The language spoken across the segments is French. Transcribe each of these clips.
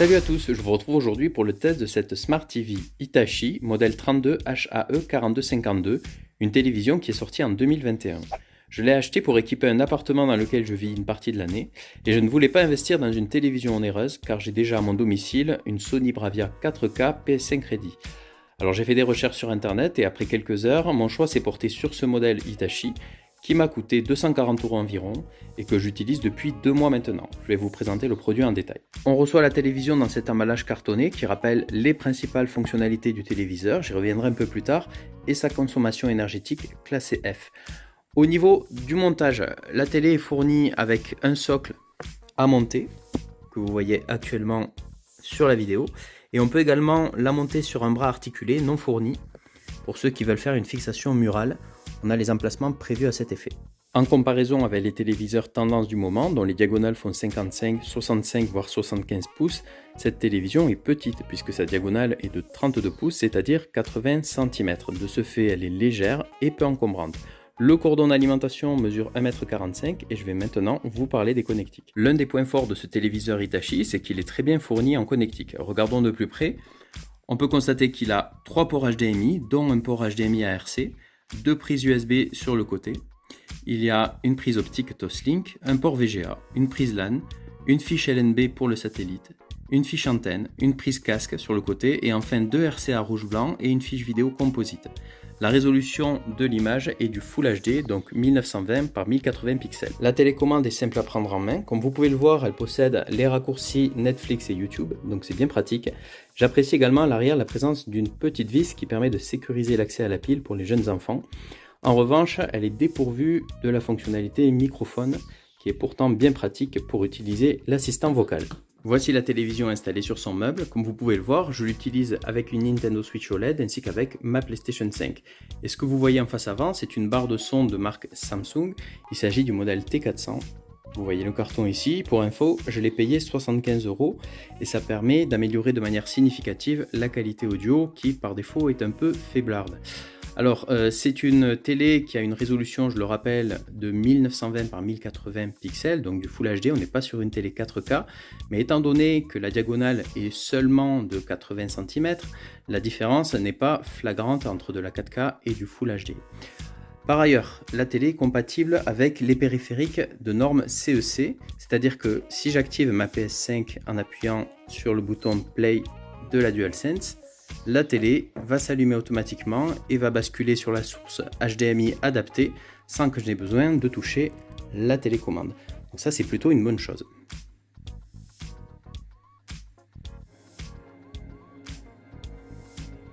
Salut à tous, je vous retrouve aujourd'hui pour le test de cette Smart TV Hitachi modèle 32 HAE4252, une télévision qui est sortie en 2021. Je l'ai acheté pour équiper un appartement dans lequel je vis une partie de l'année et je ne voulais pas investir dans une télévision onéreuse car j'ai déjà à mon domicile une Sony Bravia 4K PS5 Ready. Alors j'ai fait des recherches sur internet et après quelques heures, mon choix s'est porté sur ce modèle Hitachi qui m'a coûté 240 € environ et que j'utilise depuis 2 mois maintenant. Je vais vous présenter le produit en détail. On reçoit la télévision dans cet emballage cartonné qui rappelle les principales fonctionnalités du téléviseur, j'y reviendrai un peu plus tard, et sa consommation énergétique classée F. Au niveau du montage, la télé est fournie avec un socle à monter, que vous voyez actuellement sur la vidéo, et on peut également la monter sur un bras articulé non fourni, pour ceux qui veulent faire une fixation murale. On a les emplacements prévus à cet effet. En comparaison avec les téléviseurs tendance du moment, dont les diagonales font 55, 65 voire 75 pouces, cette télévision est petite puisque sa diagonale est de 32 pouces, c'est-à-dire 80 cm. De ce fait, elle est légère et peu encombrante. Le cordon d'alimentation mesure 1,45 m et je vais maintenant vous parler des connectiques. L'un des points forts de ce téléviseur Hitachi, c'est qu'il est très bien fourni en connectiques. Regardons de plus près. On peut constater qu'il a 3 ports HDMI, dont un port HDMI ARC, 2 prises USB sur le côté. Il y a une prise optique Toslink, un port VGA, une prise LAN, une fiche LNB pour le satellite, une fiche antenne, une prise casque sur le côté et enfin 2 RCA rouge-blanc et une fiche vidéo composite. La résolution de l'image est du Full HD, donc 1920 par 1080 pixels. La télécommande est simple à prendre en main. Comme vous pouvez le voir, elle possède les raccourcis Netflix et YouTube, donc c'est bien pratique. J'apprécie également à l'arrière la présence d'une petite vis qui permet de sécuriser l'accès à la pile pour les jeunes enfants. En revanche, elle est dépourvue de la fonctionnalité microphone, qui est pourtant bien pratique pour utiliser l'assistant vocal. Voici la télévision installée sur son meuble. Comme vous pouvez le voir, je l'utilise avec une Nintendo Switch OLED ainsi qu'avec ma PlayStation 5. Et ce que vous voyez en face avant, c'est une barre de son de marque Samsung. Il s'agit du modèle T400. Vous voyez le carton ici. Pour info, je l'ai payé 75 € et ça permet d'améliorer de manière significative la qualité audio qui, par défaut, est un peu faiblarde. Alors, c'est une télé qui a une résolution, je le rappelle, de 1920 par 1080 pixels, donc du Full HD, on n'est pas sur une télé 4K, mais étant donné que la diagonale est seulement de 80 cm, la différence n'est pas flagrante entre de la 4K et du Full HD. Par ailleurs, la télé est compatible avec les périphériques de norme CEC, c'est-à-dire que si j'active ma PS5 en appuyant sur le bouton Play de la DualSense, la télé va s'allumer automatiquement et va basculer sur la source HDMI adaptée sans que je n'ai besoin de toucher la télécommande. Donc ça, c'est plutôt une bonne chose.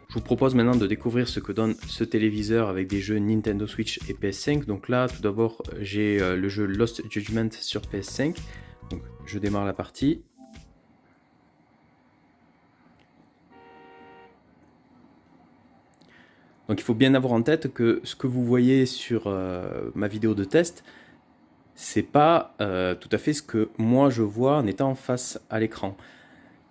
Je vous propose maintenant de découvrir ce que donne ce téléviseur avec des jeux Nintendo Switch et PS5. Donc là, tout d'abord, j'ai le jeu Lost Judgment sur PS5. Donc, je démarre la partie. Donc il faut bien avoir en tête que ce que vous voyez sur ma vidéo de test, c'est pas tout à fait ce que moi je vois en étant face à l'écran.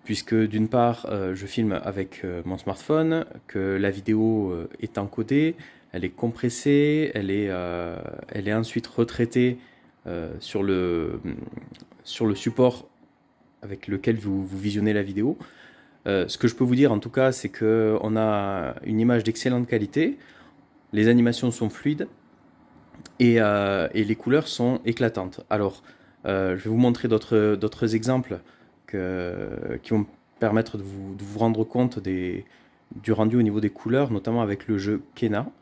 Puisque d'une part, je filme avec mon smartphone, que la vidéo est encodée, elle est compressée, elle est ensuite retraitée sur le support avec lequel vous visionnez la vidéo. Ce que je peux vous dire en tout cas, c'est qu'on a une image d'excellente qualité, les animations sont fluides et les couleurs sont éclatantes. Alors, je vais vous montrer d'autres exemples qui vont permettre de vous rendre compte du rendu au niveau des couleurs, notamment avec le jeu Kena.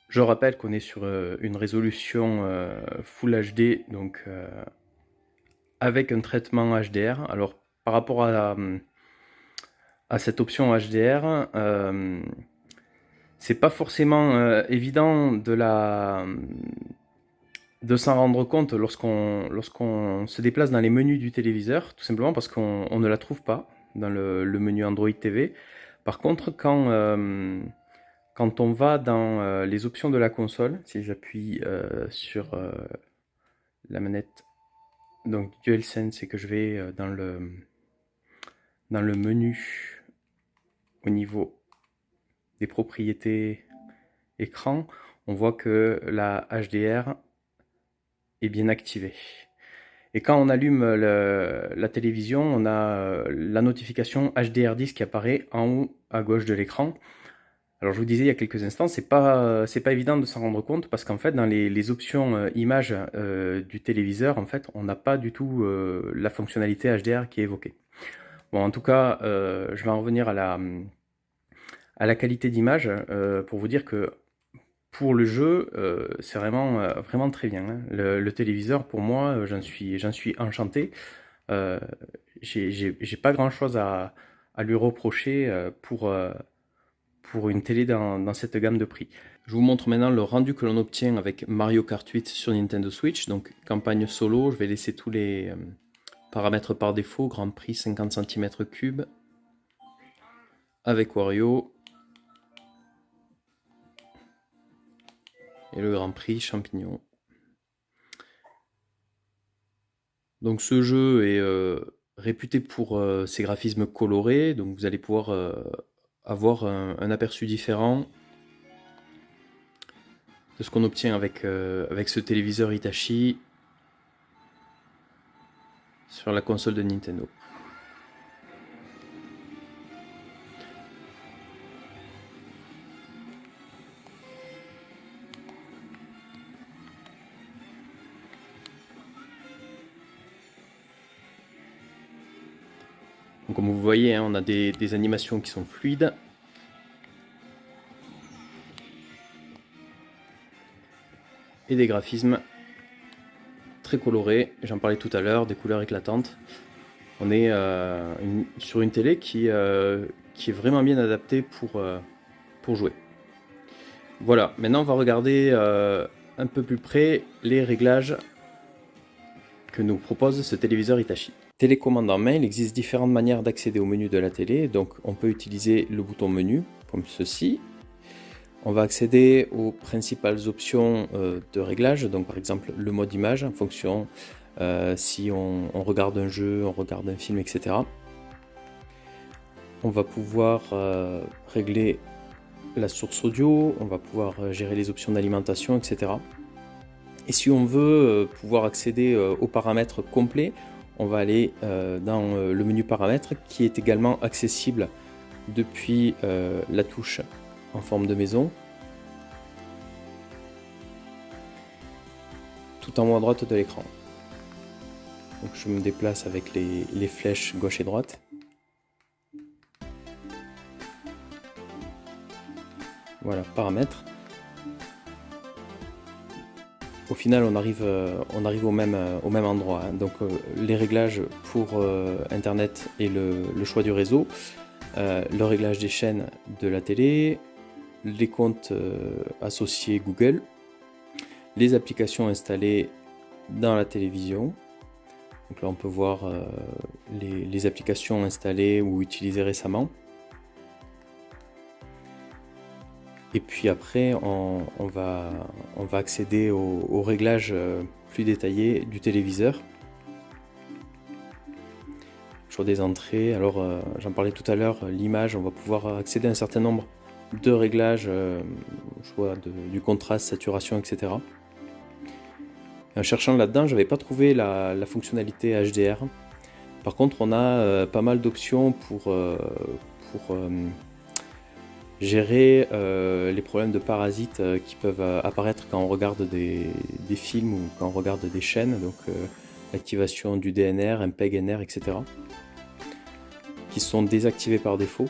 Je rappelle qu'on est sur une résolution Full HD, donc avec un traitement HDR. Alors par rapport à cette option HDR, c'est pas forcément évident de s'en rendre compte lorsqu'on se déplace dans les menus du téléviseur, tout simplement parce qu'on ne la trouve pas dans le menu Android TV. Par contre, quand on va dans les options de la console, si j'appuie sur la manette donc DualSense et que je vais dans le menu au niveau des propriétés écran, on voit que la HDR est bien activée. Et quand on allume la télévision, on a la notification HDR10 qui apparaît en haut à gauche de l'écran. Alors je vous disais il y a quelques instants, c'est pas évident de s'en rendre compte parce qu'en fait dans les options images du téléviseur, en fait, on n'a pas du tout la fonctionnalité HDR qui est évoquée. Bon, en tout cas, je vais en revenir à la qualité d'image pour vous dire que pour le jeu, c'est vraiment très bien, hein. Le téléviseur, pour moi, j'en suis enchanté. Euh, j'ai pas grand-chose à lui reprocher pour une télé dans cette gamme de prix. Je vous montre maintenant le rendu que l'on obtient avec Mario Kart 8 sur Nintendo Switch. Donc campagne solo, je vais laisser tous les paramètres par défaut. Grand Prix 50 cm3 avec Wario. Et le Grand Prix champignon. Donc ce jeu est réputé pour ses graphismes colorés, donc vous allez pouvoir avoir un aperçu différent de ce qu'on obtient avec ce téléviseur Hitachi sur la console de Nintendo. Donc, comme vous voyez, hein, on a des animations qui sont fluides. Et des graphismes très colorés, j'en parlais tout à l'heure, des couleurs éclatantes. On est sur une télé qui est vraiment bien adaptée pour jouer. Voilà, maintenant on va regarder un peu plus près les réglages que nous propose ce téléviseur Hitachi. Télécommande en main, il existe différentes manières d'accéder au menu de la télé. Donc on peut utiliser le bouton menu, comme ceci. On va accéder aux principales options de réglage, donc par exemple le mode image en fonction si on regarde un jeu, on regarde un film, etc. On va pouvoir régler la source audio, on va pouvoir gérer les options d'alimentation, etc. Et si on veut pouvoir accéder aux paramètres complets, on va aller dans le menu paramètres qui est également accessible depuis la touche en forme de maison, tout en haut à droite de l'écran. Donc je me déplace avec les flèches gauche et droite. Voilà, paramètres. Au final, on arrive au même endroit, hein. Donc les réglages pour Internet et le choix du réseau, le réglage des chaînes de la télé, les comptes associés Google, les applications installées dans la télévision. Donc là, on peut voir les applications installées ou utilisées récemment. Et puis après, on va accéder aux réglages plus détaillés du téléviseur. Choix des entrées. Alors, j'en parlais tout à l'heure, l'image, on va pouvoir accéder à un certain nombre de réglages, choix du contraste, saturation, etc. En cherchant là-dedans, je n'avais pas trouvé la fonctionnalité HDR. Par contre, on a pas mal d'options pour gérer les problèmes de parasites qui peuvent apparaître quand on regarde des films ou quand on regarde des chaînes, donc l'activation du DNR, MPEG-NR, etc. qui sont désactivés par défaut.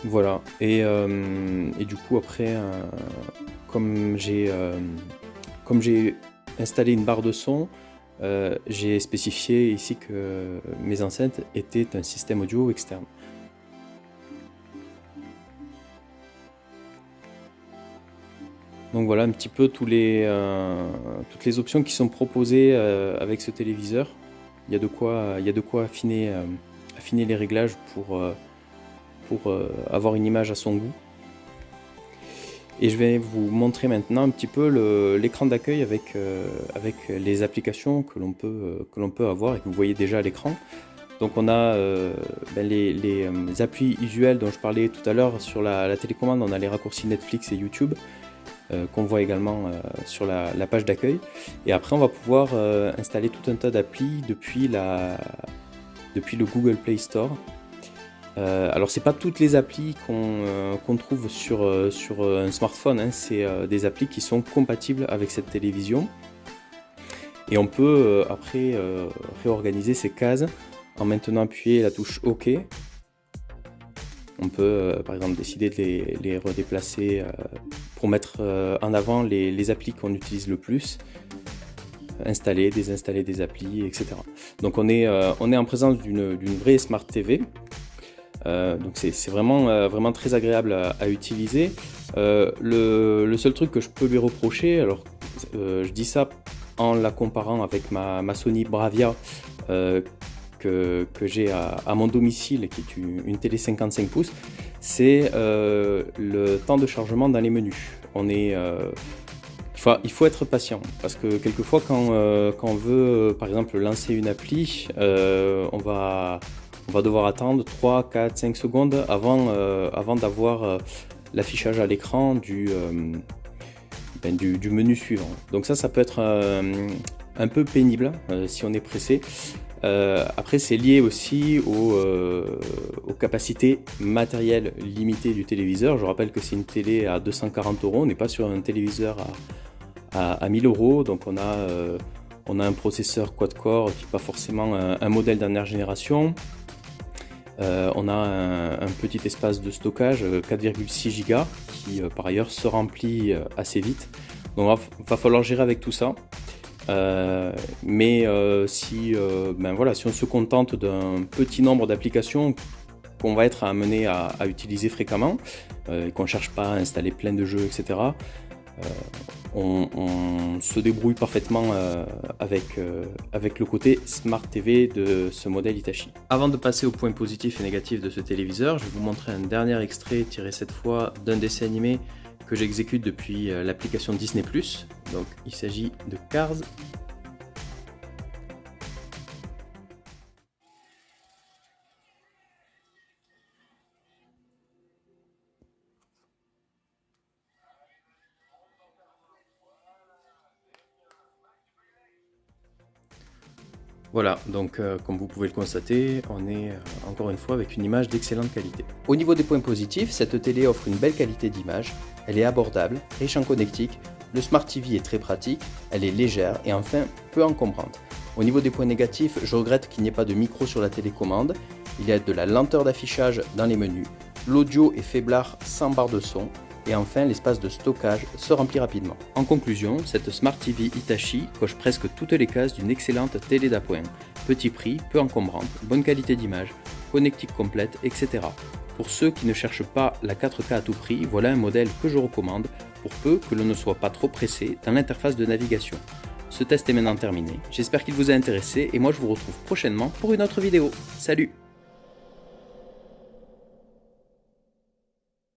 Voilà, et du coup après, comme j'ai installé une barre de son, j'ai spécifié ici que mes enceintes étaient un système audio externe. Donc voilà un petit peu toutes les options qui sont proposées avec ce téléviseur. Il y a de quoi affiner les réglages pour avoir une image à son goût. Et je vais vous montrer maintenant un petit peu l'écran d'accueil avec les applications que l'on peut avoir et que vous voyez déjà à l'écran. Donc on a les applis usuels dont je parlais tout à l'heure sur la télécommande. On a les raccourcis Netflix et YouTube qu'on voit également sur la page d'accueil. Et après on va pouvoir installer tout un tas d'applis depuis le Google Play Store. Alors c'est pas toutes les applis qu'on trouve sur un smartphone, hein. C'est des applis qui sont compatibles avec cette télévision. Et on peut après réorganiser ces cases en maintenant appuyer la touche OK. On peut par exemple décider de les redéplacer pour mettre en avant les applis qu'on utilise le plus, installer, désinstaller des applis, etc. Donc on est en présence d'une vraie Smart TV. Donc c'est vraiment très agréable à utiliser. Le seul truc que je peux lui reprocher, alors je dis ça en la comparant avec ma Sony Bravia que j'ai à mon domicile, qui est une télé 55 pouces, c'est le temps de chargement dans les menus. Il faut être patient, parce que quelquefois quand on veut par exemple lancer une appli, on va devoir attendre 3, 4, 5 secondes avant d'avoir l'affichage à l'écran du menu suivant. Donc ça peut être un peu pénible si on est pressé. Après c'est lié aussi aux capacités matérielles limitées du téléviseur. Je rappelle que c'est une télé à 240 €, on n'est pas sur un téléviseur à 1000 €, donc on a un processeur quad-core qui n'est pas forcément un modèle dernière génération. On a un petit espace de stockage, 4,6 Go, qui par ailleurs se remplit assez vite. Donc il va falloir gérer avec tout ça. Si on se contente d'un petit nombre d'applications qu'on va être amené à utiliser fréquemment, et qu'on ne cherche pas à installer plein de jeux, etc., on se débrouille parfaitement avec le côté Smart TV de ce modèle Hitachi. Avant de passer aux points positifs et négatifs de ce téléviseur, je vais vous montrer un dernier extrait tiré cette fois d'un dessin animé que j'exécute depuis l'application Disney+. Donc il s'agit de Cars. Voilà, donc comme vous pouvez le constater, on est encore une fois avec une image d'excellente qualité. Au niveau des points positifs, cette télé offre une belle qualité d'image, elle est abordable, riche en connectique, le Smart TV est très pratique, elle est légère et enfin peu encombrante. Au niveau des points négatifs, je regrette qu'il n'y ait pas de micro sur la télécommande, il y a de la lenteur d'affichage dans les menus, l'audio est faiblard sans barre de son, et enfin l'espace de stockage se remplit rapidement. En conclusion, cette Smart TV Hitachi coche presque toutes les cases d'une excellente télé d'appoint. Petit prix, peu encombrante, bonne qualité d'image, connectique complète, etc. Pour ceux qui ne cherchent pas la 4K à tout prix, voilà un modèle que je recommande pour peu que l'on ne soit pas trop pressé dans l'interface de navigation. Ce test est maintenant terminé, j'espère qu'il vous a intéressé et moi je vous retrouve prochainement pour une autre vidéo. Salut!